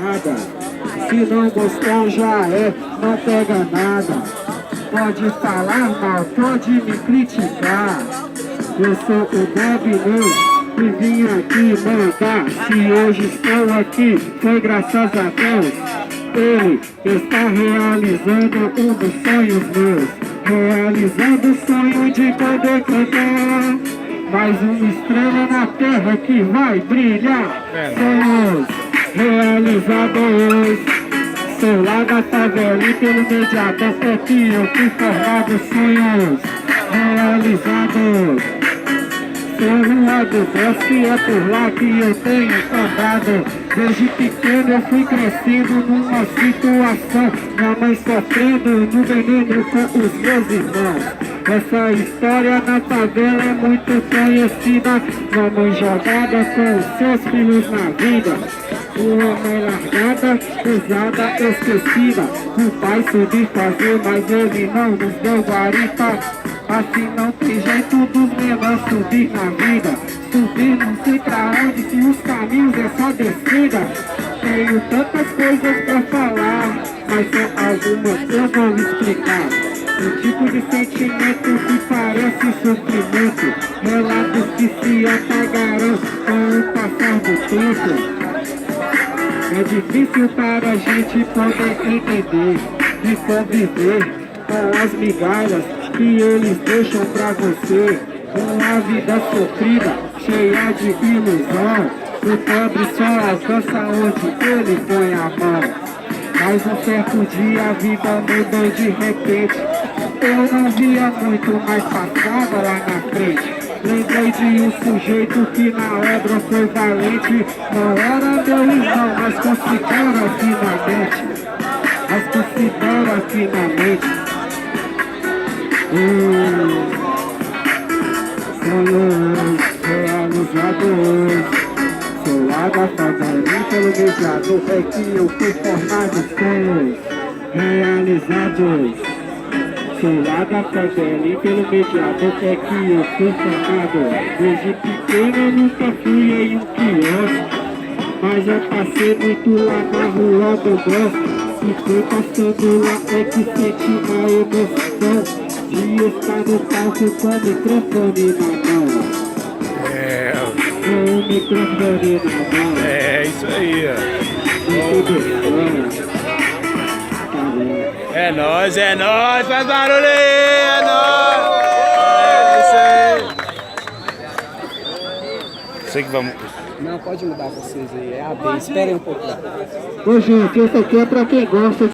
nada. Se não gostar já não pega nada. Pode falar mal, pode me criticar. Eu sou o Debney e vim aqui mandar. Se hoje estou aqui, foi graças a Deus. Ele está realizando um dos sonhos meus. Realizando o sonho de poder cantar. Mais uma estrela na terra que vai brilhar. Sonhos realizados. Sou lá da favela e pelo mediador é que eu fui formado. Sonhos realizados. Sou o lado doce, é por lá que eu tenho andado. Desde pequeno eu fui crescendo numa situação. Minha mãe sofrendo no veneno com os meus irmãos. Essa história na favela é muito conhecida. Minha mãe jogada com os seus filhos na vida. Uma mãe largada, pesada, esquecida. O pai soube fazer, mas ele não nos deu guarita. Assim não tem jeito dos menores subir na vida. Subir não sei pra onde, se os caminhos é só descida. Tenho tantas coisas pra falar, mas só algumas eu vou explicar. Um tipo de sentimento que parece sofrimento. Relatos que se apagarão com o passar do tempo. É difícil para a gente poder entender e conviver com as migalhas que eles deixam pra você. Uma vida sofrida, cheia de ilusão. O pobre só alcança onde ele põe a mão. Mas um certo dia a vida mudou de repente. Eu não via muito, mas passava lá na frente. Lembrei de um sujeito que na obra foi valente. Não era meu irmão, mas considero finalmente. Mas considero finalmente. Sonhos realizados. Sou lá da favela, pelo mediador é que eu fui formado. Sonhos realizados. Sou lá da favela e pelo mediador é que eu fui formado. Desde pequeno eu nunca fui em um quiosque, mas eu passei muito lá na rua do gosto. E foi passando lá é que senti a emoção de estar no palco com o microfone na mão. Com o microfone na mão. É isso aí, É nóis, faz barulho aí, é nóis! É isso aí! Sei que vamos... Não, pode mudar vocês aí, é A, B, esperem um pouco. Ô gente, isso aqui é pra quem gosta